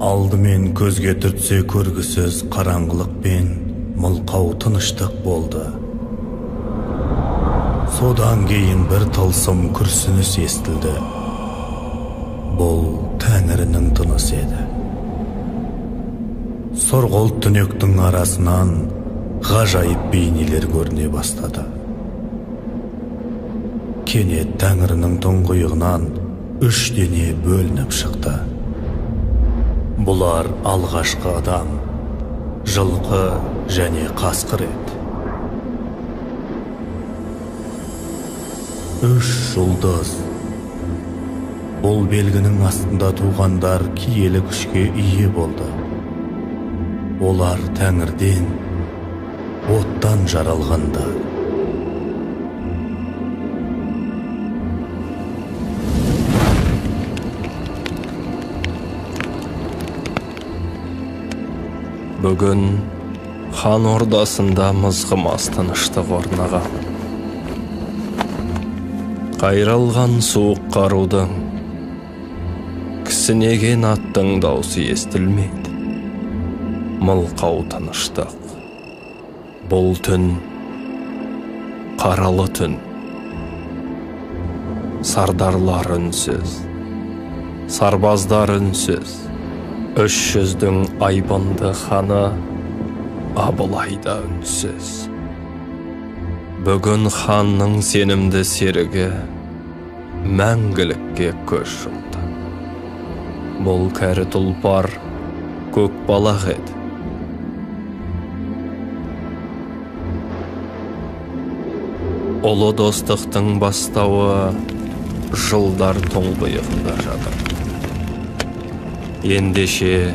Алдымен көзге түртсе көргісіз қараңғылық пен мылқау тыныштық болды. Содан кейін бір тылсым күрсініс естілді. Бұл Тәңірінің тынысы еді. Сұрғылт түнектің арасынан ғажайып бейнелер көріне бастады. Кенет Тәңірінің тұңғиығынан үш дене бөлініп шықты. Бұлар алғашқы адам, жылқы және қасқыр еді. Үш жұлдыз. Бұл белгінің астында туғандар киелі күшке ие болды. Олар Тәңірден, оттан жаралғандар. Бүгін хан ордасында мызғымас тыныштық орнаған. Қайралған суық қарудың, кісінеген аттың даусы естілмейді. Мылқау тыныштық. Бұл түн, қаралы түн. Сардарлар үнсіз, сарбаздар үнсіз. 300-дің айбынды ханы Абылайда үнсіз. Бүгін ханның сенімді серігі мәңгілікке көз жұмды. Бұл кәрі тұлпар көк балақ еді. Ұлы достықтың бастауы жылдар тұңғиығында жатыр. Ендеше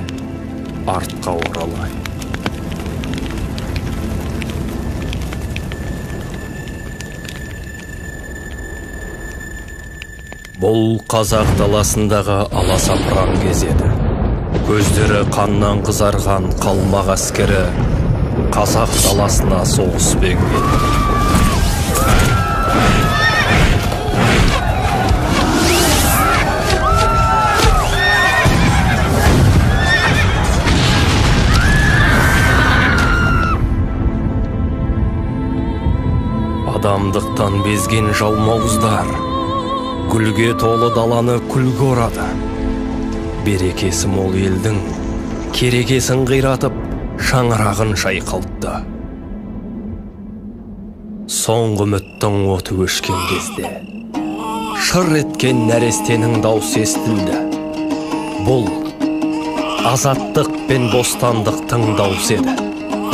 артқа оралай. Бұл қазақ даласындағы аласапыран кез еді. Көздері қаннан қызарған қалмақ әскері қазақ даласына соғыспен келді. Адамдықтан безген жалмауыздар гүлге толы даланы күлге орады. Берекесі мол елдің керекесін қиратып шаңырағын шайқалтты. Соңғы үміттің оты өшкен кезде шыр еткен нәрестенің даусы естілді. Бұл азаттық пен бостандықтың даусы еді.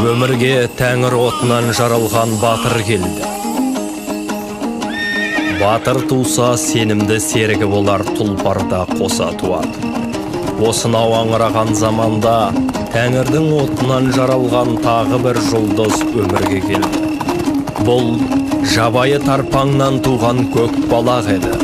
Өмірге Тәңір отынан жаралған батыр келді. Батыр туса сенімді серігі болар, тұлпарда қоса туады. Осынау аңыраған заманда Тәңірдің отынан жаралған тағы бір жұлдыз өмірге келді. Бұл жабайы тарпаңнан туған көк балақ еді.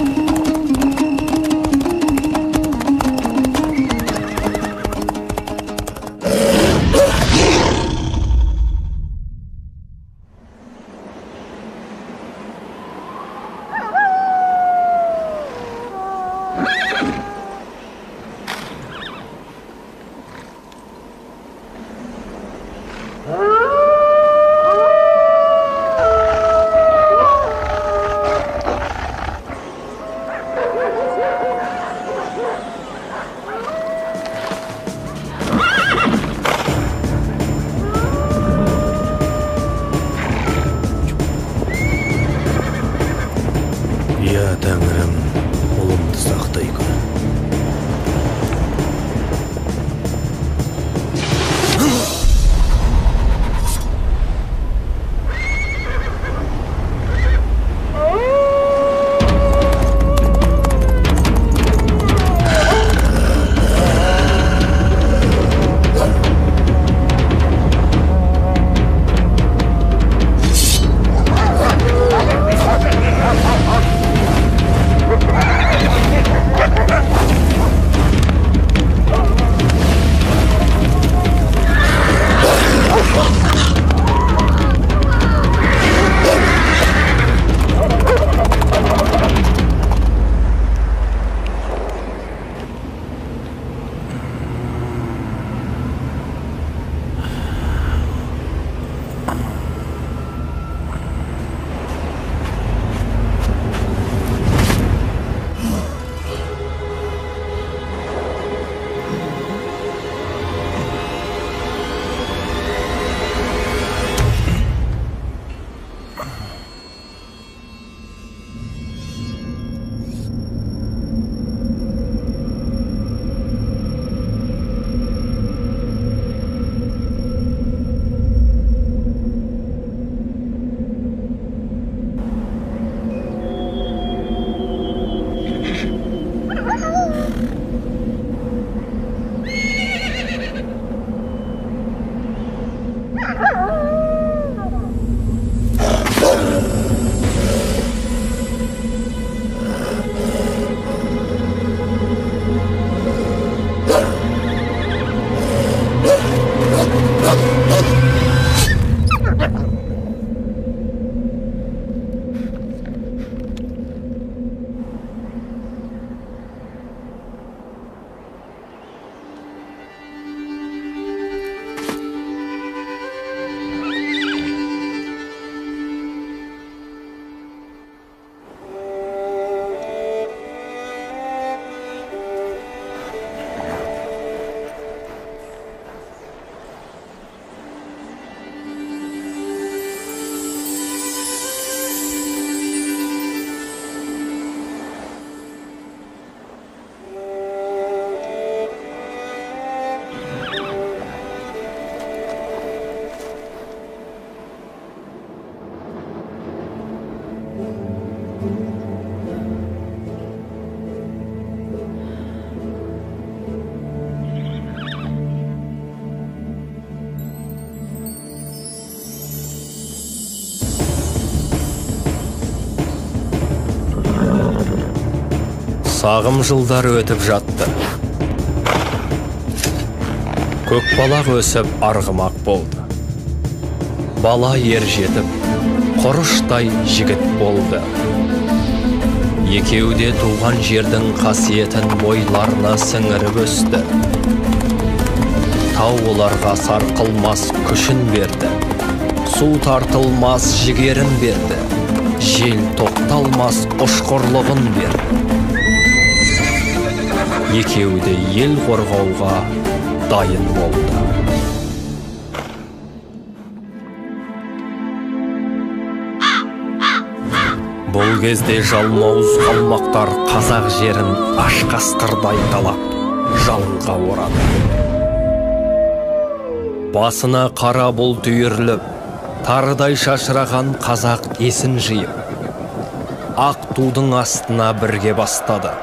Сағым жылдар өтіп жатты. Көкбалақ өсіп арғымақ болды. Бала ер жетіп, құрыштай жігіт болды. Екеуі де туған жердің қасиетін бойларына сіңіріп өсті. Тау оларға сарқылмас күшін берді. Су тартылмас жігерін берді. Жел тоқталмас ұшқырлығын берді. Екеуі де ел қорғауға дайын болды. Бұл кезде жалмауыз қалмақтар қазақ жерін аш қасқырдай талап, жалынға орады. Басына қара бұлт үйіріліп, тарыдай шашыраған қазақ есін жиып, ақ тудың астына бірге бастады.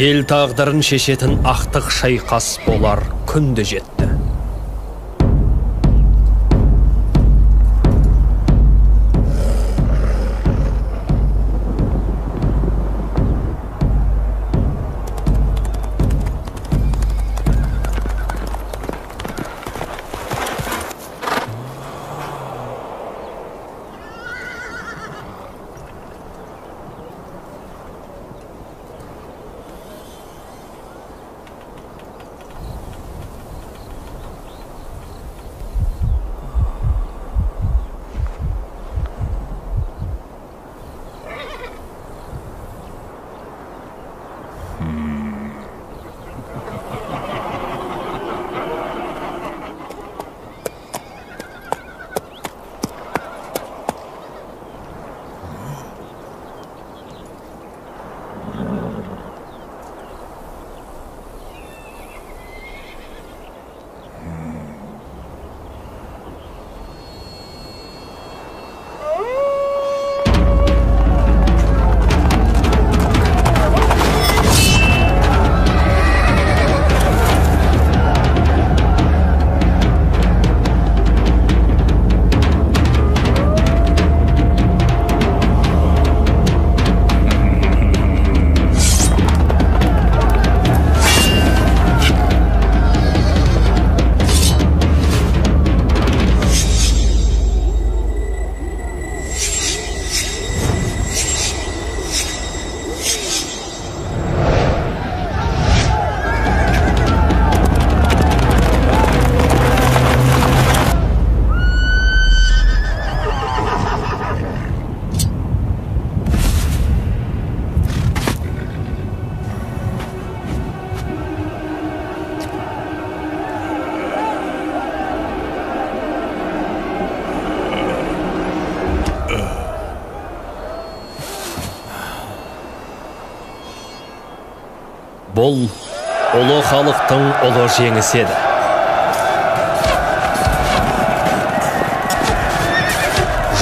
Ел тағдырын шешетін ақтық шайқас болар күнді жетті. Бұл ұлы халықтың ұлы жеңісі еді.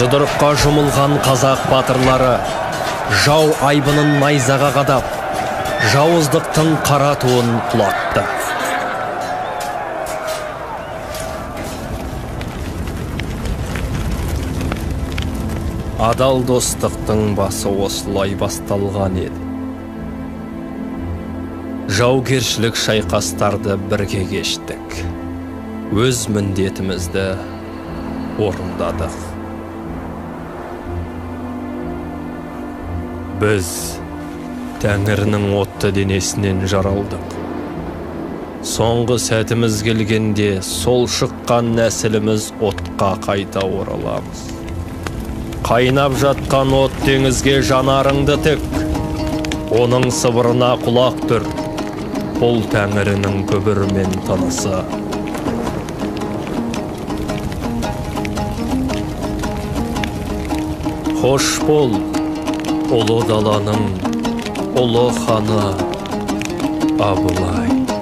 Жұдырыққа жұмылған қазақ батырлары жау айбынын найзаға қадап, жауыздықтың қара туын құлатты. Адал достықтың басы осылай басталған еді. жаугершілік шайқастарды бірге кештік. Өз міндетімізді орындадық. Біз Тәңірінің отты денесінен жаралдық. Соңғы сәтіміз келгенде сол шыққан нәсіліміз отқа қайта ораламыз. Қайнап жатқан от теңізге жанарыңды тік, оның сыбырына құлақ түр, бұл Тәңірінің күбірімен тынысы. Хош бол, ұлы даланың ұлы ханы Абылай.